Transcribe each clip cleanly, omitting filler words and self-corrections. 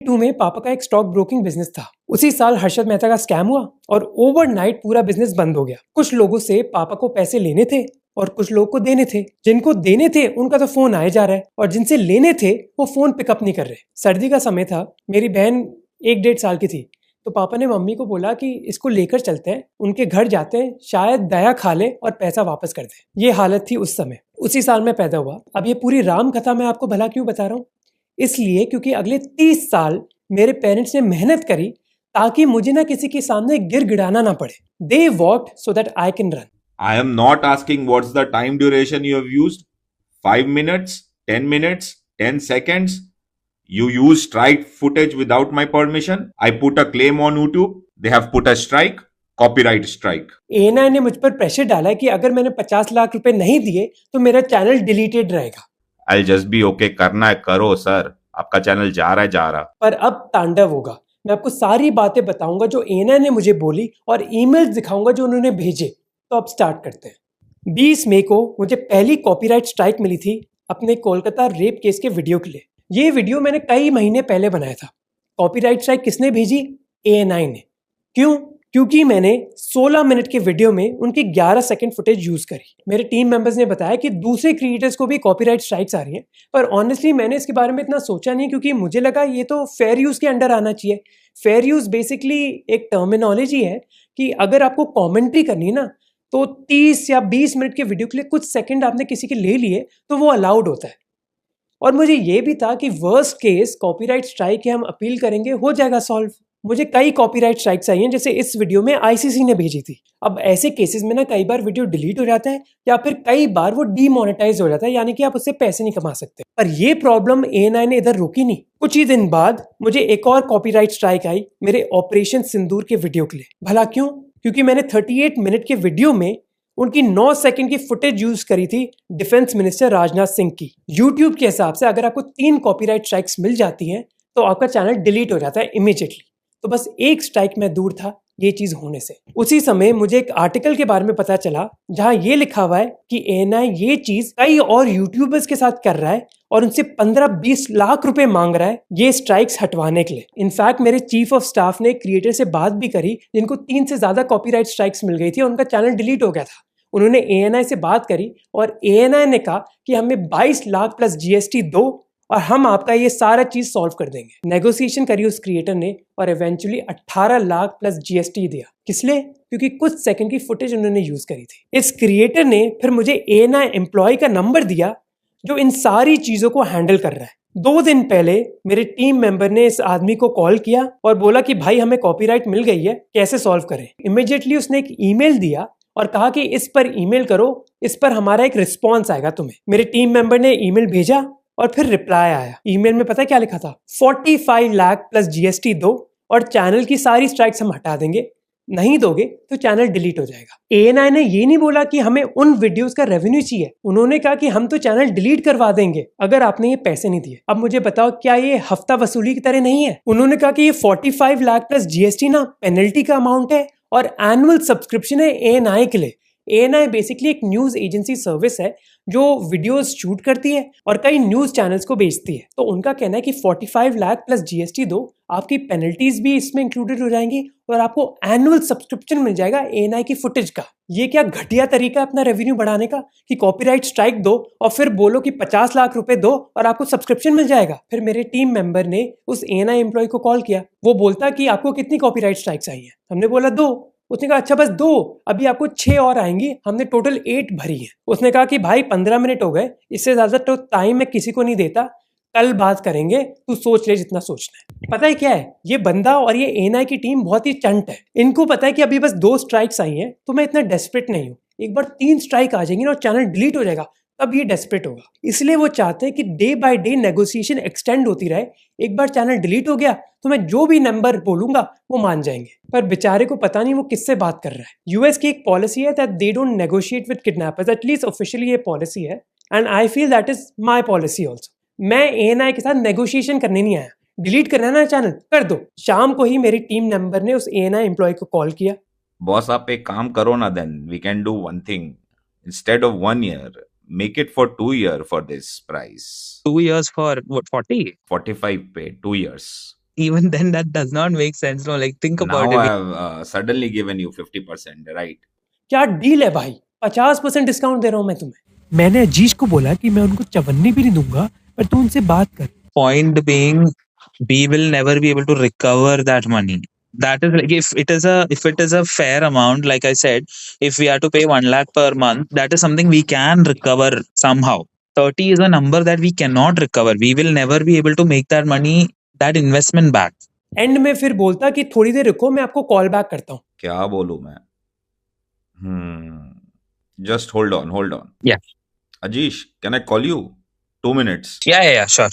To में पापा का एक स्टॉक ब्रोकिंग बिजनेस था। उसी साल हर्षद मेहता का स्कैम हुआ और ओवरनाइट पूरा बिजनेस बंद हो गया। कुछ लोगों से पापा को पैसे लेने थे और कुछ लोगों को देने थे। जिनको देने थे उनका तो फोन आए जा रहा है और जिनसे लेने थे वो फोन पिकअप नहीं कर रहे। सर्दी का समय था, मेरी बहन 1-1.5 साल की थी, तो पापा ने मम्मी को बोला कि इसको लेकर चलते हैं, उनके घर जाते हैं, शायद दया खा ले और पैसा वापस कर दे। ये हालत थी उस समय। उसी साल में पैदा हुआ। अब ये पूरी राम कथा मैं आपको भला क्यों बता रहा हूँ? इसलिए क्योंकि अगले 30 साल मेरे पेरेंट्स ने मेहनत करी ताकि मुझे ना किसी के सामने गिड़गिड़ाना ना पड़े। They walked so that I can run. I am not asking what's the time duration you have used. 5 minutes, 10 minutes, 10 seconds. You use strike footage without my permission. I put a claim on YouTube. They have put a strike. Copyright strike. ANI ने मुझ पर pressure डाला कि अगर मैंने 50 लाख रुपए नहीं दिए तो मेरा चैनल डिलीटेड रहेगा। I'll just be okay. करना है करो सर, आपका चैनल जा रहा है जा रहा। पर अब तांडव होगा। मैं आपको सारी बातें बताऊंगा जो ANI ने मुझे बोली और ईमेल्स दिखाऊंगा जो उन्होंने भेजे। तो अब स्टार्ट करते हैं। 20 मई को मुझे पहली कॉपीराइट स्ट्राइक मिली थी अपने कोलकाता रेप केस के वीडियो के लिए। ये वीडियो मैंने कई महीने पहले बनाया था। कॉपीराइट स्ट्राइक किसने भेजी? ANI ने। क्यों? क्योंकि मैंने 16 मिनट के वीडियो में उनकी 11 सेकंड फुटेज यूज करी। मेरे टीम मेंबर्स ने बताया कि दूसरे क्रिएटर्स को भी कॉपीराइट स्ट्राइक्स आ रही हैं, पर ऑनेस्टली मैंने इसके बारे में इतना सोचा नहीं क्योंकि मुझे लगा ये तो फेयर यूज के अंडर आना चाहिए। फेयर यूज बेसिकली एक टर्मिनोलॉजी है कि अगर आपको कॉमेंट्री करनी है ना तो 30 या 20 मिनट के वीडियो के लिए कुछ सेकंड आपने किसी के ले लिए तो वो अलाउड होता है। और मुझे ये भी था कि वर्स्ट केस कॉपीराइट स्ट्राइक है, हम अपील करेंगे, हो जाएगा सॉल्व। मुझे कई कॉपीराइट स्ट्राइक्स आई हैं, जैसे इस वीडियो में ICC ने भेजी थी। अब ऐसे केसेस में ना कई बार वीडियो डिलीट हो जाता है या फिर कई बार वो डीमोनेटाइज हो जाता है, यानी कि आप उससे पैसे नहीं कमा सकते। पर ये प्रॉब्लम ANI ने इधर रोकी नहीं। कुछ ही दिन बाद मुझे एक और कॉपीराइट स्ट्राइक आई मेरे ऑपरेशन सिंदूर के वीडियो के लिए। भला क्यों? क्योंकि मैंने 38 मिनट के वीडियो में उनकी 9 सेकंड की फुटेज यूज करी थी डिफेंस मिनिस्टर राजनाथ सिंह की। यूट्यूब के हिसाब से अगर आपको 3 कॉपीराइट स्ट्राइक्स मिल जाती हैं तो आपका चैनल डिलीट हो जाता है इमीडिएटली। तो बस एक स्ट्राइक में दूर था ये चीज होने से। उसी समय मुझे एक आर्टिकल के बारे में पता चला जहां ये लिखा हुआ है कि ANI ये चीज कई और यूट्यूबर्स के साथ कर रहा है और उनसे 15-20 लाख रुपए मांग रहा है ये स्ट्राइक्स हटवाने के लिए। इनफैक्ट मेरे चीफ ऑफ स्टाफ ने क्रिएटर से बात भी करी जिनको 3 से ज्यादा कॉपीराइट स्ट्राइक्स मिल गई थी और उनका चैनल डिलीट हो गया था। उन्होंने ANI से बात करी और ANI ने कहा कि हमें 22 लाख प्लस GST दो और हम आपका ये सारा चीज सॉल्व कर देंगे। नेगोशिएशन करी उस क्रिएटर ने और इवेंचुअली 18 लाख प्लस GST दिया। किस लिए? क्योंकि कुछ सेकंड की फुटेज उन्होंने यूज करी थी। इस क्रिएटर ने फिर मुझे ANI एम्प्लॉय का नंबर दिया जो इन सारी चीजों को हैंडल कर रहा है। 2 दिन पहले मेरे टीम मेंबर ने इस आदमी को कॉल किया और बोला कि भाई हमें कॉपीराइट मिल गई है, कैसे सॉल्व करें। इमीडिएटली उसने एक ईमेल दिया और कहा कि इस पर ईमेल करो, इस पर हमारा एक रिस्पॉन्स आएगा तुम्हें। मेरे टीम मेंबर ने ईमेल भेजा और फिर रिप्लाई आया। ईमेल में पता है क्या लिखा था? 45 लाख प्लस GST दो और चैनल की सारी स्ट्राइक्स हम हटा देंगे, नहीं दोगे तो चैनल डिलीट हो जाएगा। ANI ने ये नहीं बोला कि हमें उन वीडियोस का रेवेन्यू चाहिए, उन्होंने कहा कि हम तो चैनल डिलीट करवा देंगे अगर आपने ये पैसे नहीं दिए। अब मुझे बताओ क्या ये हफ्ता वसूली की तरह नहीं है? उन्होंने कहा कि ये 45 लाख प्लस GST ना पेनल्टी का अमाउंट है और एनुअल सब्सक्रिप्शन है ANI के लिए। ANI बेसिकली एक न्यूज एजेंसी सर्विस है जो वीडियोस शूट करती है और कई न्यूज चैनल्स को बेचती है। तो उनका कहना है कि 45 लाख प्लस GST दो, आपकी पेनल्टीज भी इसमें इंक्लूडेड हो जाएंगी और आपको एनुअल सब्सक्रिप्शन मिल जाएगा ANI की फुटेज का। ये क्या घटिया तरीका है अपना रेवेन्यू बढ़ाने का कि कॉपीराइट स्ट्राइक दो और फिर बोलो कि 50 लाख रुपए दो और आपको सब्सक्रिप्शन मिल जाएगा। फिर मेरे टीम मेंबर ने उस ANI एम्प्लॉय को कॉल किया। वो बोलता कि आपको कितनी कॉपीराइट स्ट्राइक्स आई है? हमने बोला 2। उसने कहा अच्छा बस 2, अभी आपको 6 और आएंगी, हमने टोटल 8 भरी है। उसने कहा कि भाई 15 मिनट हो गए, इससे ज्यादा तो टाइम मैं किसी को नहीं देता, कल बात करेंगे, तू सोच ले जितना सोचना है। पता है क्या है, ये बंदा और ये ANI की टीम बहुत ही चंट है। इनको पता है कि अभी बस 2 स्ट्राइक्स आई हैं तो मैं इतना डेस्परेट नहीं हूँ। एक बार 3 स्ट्राइक आ जाएंगी ना और चैनल डिलीट हो जाएगा, तब ये डेस्परेट होगा। इसलिए वो चाहते हैं कि day by day negotiation extend होती रहे। एक बार चैनल डिलीट हो गया तो मैं जो भी नंबर बोलूंगा वो मान जाएंगे। पर बेचारे को पता नहीं वो किससे बात कर रहा है। US की एक पॉलिसी है that they don't negotiate with kidnappers, at least officially ये पॉलिसी है and I feel that is my policy also. मैं ANI के साथ नेगोशिएशन करने नहीं आया। डिलीट करना है ना चैनल, कर दो। शाम को ही मेरी टीम मेंबर ने उस ANI एम्प्लॉय को कॉल किया। बॉस आप एक काम करो ना, then we can do one thing instead of 1 year. Make it for 2 years for this price. 2 years for what, 40? 45 pay, 2 years. even then that does not make sense. No, like think about Now it. I have suddenly given you 50%, right? क्या deal है भाई, 50% discount दे रहा हूँ मैं तुम्हें। मैंने अजीश को बोला कि मैं उनको चवन्नी भी नहीं दूंगा, पर तू उनसे बात कर। Point being, we will never be able to recover that money. That is like if it is a fair amount, like I said, if we are to pay 1 lakh per month, that is something we can recover somehow. 30 is a number that we cannot recover. We will never be able to make that money, that investment back. And में फिर बोलता कि थोड़ी देर रुको, मैं आपको call back करता हूँ। क्या बोलूं मैं? Just hold on. Yeah. Ajish, can I call you? 2 minutes. Yeah, sure.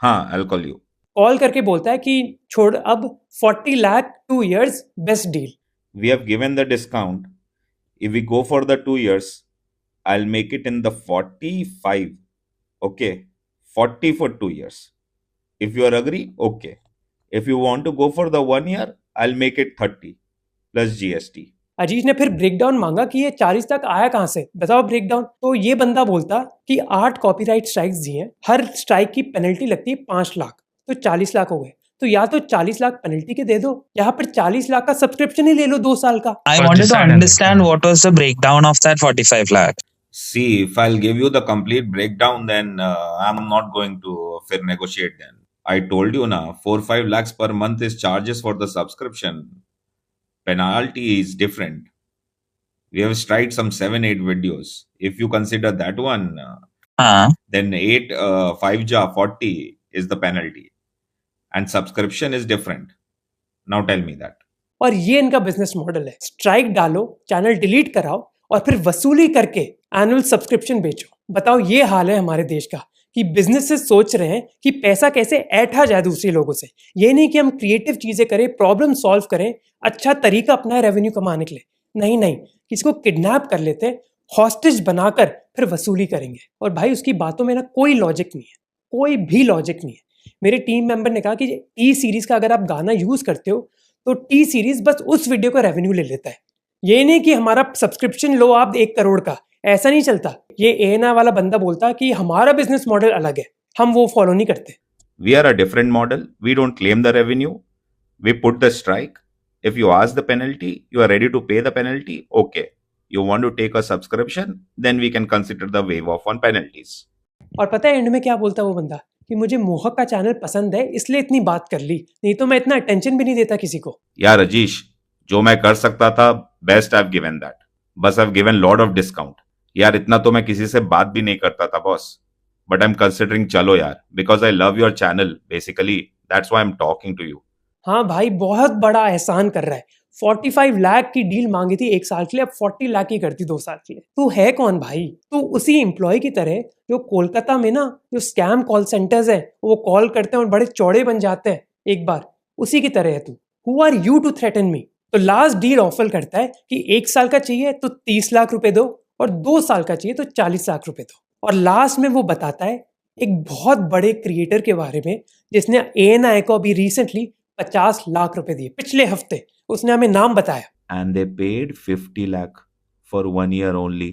हाँ, I'll call you. कॉल करके बोलता है कि छोड़, अब 40 lakh 2 years best deal. We have given the discount. If we go for the 2 years, I'll make it in the 45. Okay, 40 for 2 years. If you are agree, okay. If you want to go for the 1 year, I'll make it 30 plus GST. अजीज ने फिर breakdown मांगा कि ये 40 तक आया कहाँ से, बताओ ब्रेकडाउन। तो ये बंदा बोलता कि 8 कॉपीराइट स्ट्राइक्स दिए हैं, हर स्ट्राइक की पेनल्टी लगती है 5 लाख, तो 40 लाख हो गए। तो या तो 40 लाख पेनल्टी के दे दो, या फिर 40 लाख का सब्सक्रिप्शन ही ले लो 2 साल का। I wanted to understand what was the breakdown of that 45 lakh. See, if I'll give you the complete breakdown, then I'm not going to negotiate then. I told you now, 4-5 lakhs per month is charges for the subscription. Penalty is different. We have tried some 7-8 videos. If you consider that one, then 40 is the penalty. And subscription is different. Now tell me that. और ये इनका business model है, strike डालो, channel delete कराओ और फिर वसूली करके एनुअल सब्सक्रिप्शन बेचो। बताओ, ये हाल है हमारे देश का कि बिजनेसेस सोच रहे हैं कि पैसा कैसे ऐंठा जाए दूसरे लोगों से। ये नहीं कि हम क्रिएटिव चीजें करें, प्रॉब्लम सॉल्व करें, अच्छा तरीका अपना रेवेन्यू कमाने के लिए। नहीं, किसी को किडनैप कर लेते हैं, हॉस्टेज बनाकर फिर वसूली करेंगे। और भाई उसकी बातों में ना कोई लॉजिक नहीं है, कोई भी लॉजिक नहीं है। मेरे टीम मेंबर ने कहा कि टी सीरीज का अगर आप गाना यूज करते हो तो टी सीरीज बस उस वीडियो का रेवेन्यू ले लेता है। ये नहीं कि हमारा सब्सक्रिप्शन लो आप 1 करोड़ का, ऐसा नहीं चलता। ये एएनआई वाला बंदा बोलता कि हमारा बिजनेस मॉडल अलग है, हम वो फॉलो नहीं करते। We are a different model. We don't claim the revenue. We put the strike. If you ask the penalty, you are ready to pay the penalty. Okay. You want to take a subscription, then we can consider the waive off on penalties. और पता है and में क्या बोलता है वो बंदा कि मुझे मोहक का चैनल पसंद है इसलिए इतनी बात कर ली, नहीं तो मैं इतना अटेंशन भी नहीं देता किसी को। यार अजीश, जो मैं कर सकता था best I have given that. बस I have given lot of discount. यार इतना तो मैं किसी से बात भी नहीं करता था boss, but I am considering चलो यार, because I love your channel basically, that's why I am talking to you. हाँ भाई, बहुत बड़ा एहसान कर रहा है। 45 लाख की डील मांगी थी 1 साल के लिए, अब 40 लाख की करती 2 साल के लिए। तू है कौन भाई? तू उसी एम्प्लॉय की तरह जो कोलकाता में ना जो स्कैम कॉल सेंटर्स है वो कॉल करते हैं और बड़े चौड़े बन जाते हैं एक बार, उसी की तरह है तू। Who are you to threaten me? तो लास्ट डील ऑफर करता है कि 1 साल का चाहिए तो 30 लाख रुपए दो और 2 साल का चाहिए तो 40 लाख रुपए दो। और लास्ट में वो बताता है एक बहुत बड़े क्रिएटर के बारे में जिसने एएनआई को अभी रिसेंटली 50 लाख रुपए दिए पिछले हफ्ते। उसने हमें नाम बताया। And they paid 50 lakh for 1 year only.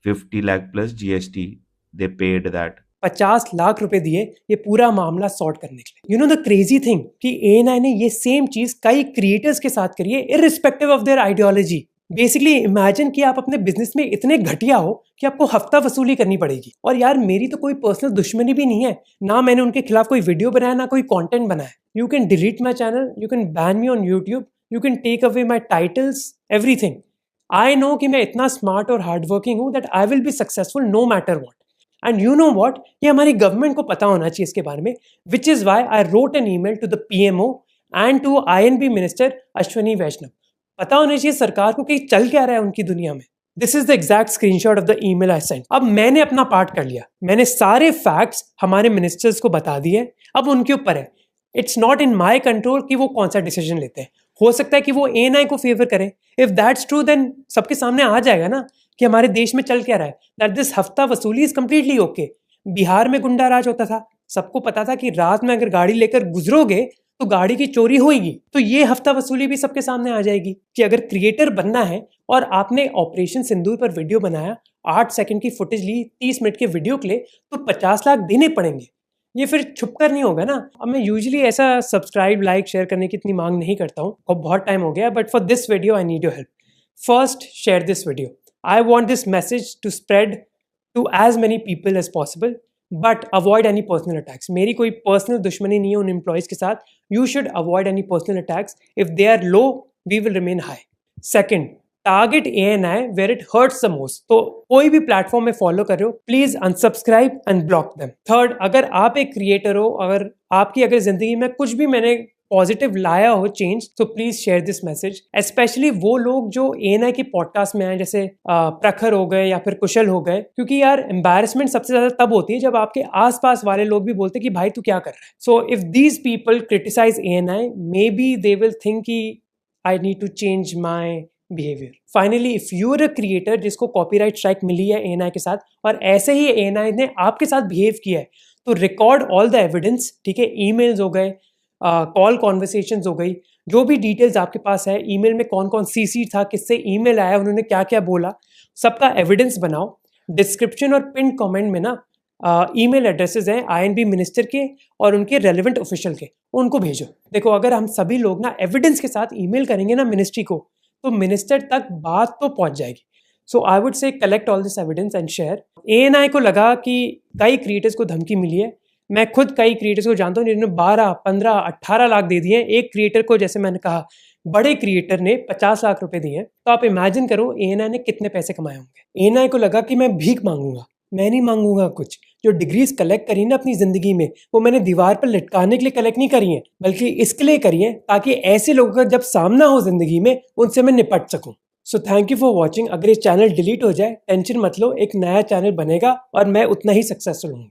50 lakh plus GST, they paid that. 50 lakh रुपए दिए ये पूरा मामला सॉर्ट करने के लिए। You know the crazy thing कि एएनआई ने ये सेम चीज कई क्रिएटर्स के साथ करी है, irrespective of their ideology. Basically imagine कि आप अपने बिजनेस में इतने घटिया हो कि आपको हफ्ता वसूली करनी पड़ेगी। और यार मेरी तो कोई पर्सनल दुश्मनी भी नहीं है, ना मैंने उनके खिलाफ कोई वीडियो बनाया ना कोई कंटेंट बनाया। You can delete my channel, you can ban me on YouTube, you can take away my titles, everything. I know कि मैं इतना स्मार्ट और हार्ड वर्किंग हूँ that I will be successful no matter what. And you know what, ये हमारी government को पता होना चाहिए इसके बारे में, which is why I wrote an email to the PMO and to I and B minister Ashwini Vaishnaw. पता होना चाहिए सरकार को कि चल क्या रहा है उनकी दुनिया में। This is the exact screenshot of the email I sent. अब मैंने अपना पार्ट कर लिया, मैंने सारे फैक्ट्स हमारे मिनिस्टर्स को बता दिए, अब उनके ऊपर है। It's not in my control कि वो कौन सा डिसीजन लेते हैं। हो सकता है कि वो एएनआई को फेवर करें। इफ दैट्स ट्रू देन सबके सामने आ जाएगा ना कि हमारे देश में चल क्या रहा है, दैट दिस हफ्ता वसूली इज कंप्लीटली ओके। बिहार में गुंडा राज होता था, सबको पता था कि रात में अगर गाड़ी लेकर गुजरोगे तो गाड़ी की चोरी होगी। तो ये हफ्ता वसूली भी सबके सामने आ जाएगी कि अगर क्रिएटर बनना है और आपने ऑपरेशन सिंदूर पर वीडियो बनाया, 8 सेकंड की फुटेज ली, 30 मिनट के वीडियो के लिए, तो 50 लाख देने पड़ेंगे। ये फिर छुप कर नहीं होगा ना। अब मैं यूजुअली ऐसा सब्सक्राइब लाइक शेयर करने की इतनी मांग नहीं करता हूँ और बहुत टाइम हो गया, but for this video I need your help. First, share this video. I want this message to spread to as many people as possible, but avoid any personal attacks. मेरी कोई पर्सनल दुश्मनी नहीं है उन employees के साथ। You should avoid any personal attacks. If they are low, we will remain high. Second, target ANI where it hurts the most. तो कोई भी प्लेटफॉर्म में फॉलो कर रहे हो, please unsubscribe and block them. Third, अगर आप एक क्रिएटर हो, अगर आपकी अगर जिंदगी में कुछ भी मैंने पॉजिटिव लाया हो चेंज, तो please share this message. Specially वो लोग जो ANI के पॉडकास्ट में आए, जैसे प्रखर हो गए या फिर कुशल हो गए, क्योंकि यार एम्बैरेसमेंट सबसे ज्यादा तब होती है जब आपके आसपास वाले लोग भी बोलते कि भाई तू क्या कर रहा है। So if these people criticise ANI, maybe they will think कि I need to change my behaviour. Finally, if you are a creator जिसको कॉपीराइट स्ट्राइक मिली है ANI के साथ, और ऐसे ही ANI ने आपके साथ बिहेव किया है, तो रिकॉर्ड ऑल द एविडेंस। ठीक है, ईमेल्स हो गए, कॉल कॉन्वर्सेशंस हो गई, जो भी डिटेल्स आपके पास है, ईमेल में कौन कौन CC था, किससे ईमेल आया, उन्होंने क्या क्या बोला, सबका एविडेंस बनाओ। डिस्क्रिप्शन और पिन कमेंट में ना ईमेल एड्रेसेस हैं INB मिनिस्टर के और उनके रेलिवेंट ऑफिशियल के, उनको भेजो। देखो, अगर हम सभी लोग ना एविडेंस के साथ ईमेल करेंगे ना मिनिस्ट्री को, तो मिनिस्टर तक बात तो पहुंच जाएगी। So I would say collect all this evidence and share. ANI को लगा कि कई क्रिएटर्स को धमकी मिली है। मैं खुद कई क्रिएटर्स को जानता हूँ जिन्होंने 12, 15, 18 लाख दे दिए। एक क्रिएटर को, जैसे मैंने कहा, बड़े क्रिएटर ने 50 लाख रुपए दिए। तो आप इमेजिन करो ANI ने कितने पैसे कमाए होंगे। ANI को लगा कि मैं भीख मांगूंगा, मैं नहीं मांगूंगा कुछ। जो डिग्रीज कलेक्ट करी ना अपनी जिंदगी में, वो मैंने दीवार पर लटकाने के लिए कलेक्ट नहीं करी है, बल्कि इसके लिए करी है ताकि ऐसे लोगों का जब सामना हो जिंदगी में, उनसे मैं निपट सकूं। So thank you for watching. अगर ये चैनल डिलीट हो जाए, टेंशन मत लो, एक नया चैनल बनेगा और मैं उतना ही सक्सेसफुल हूँ।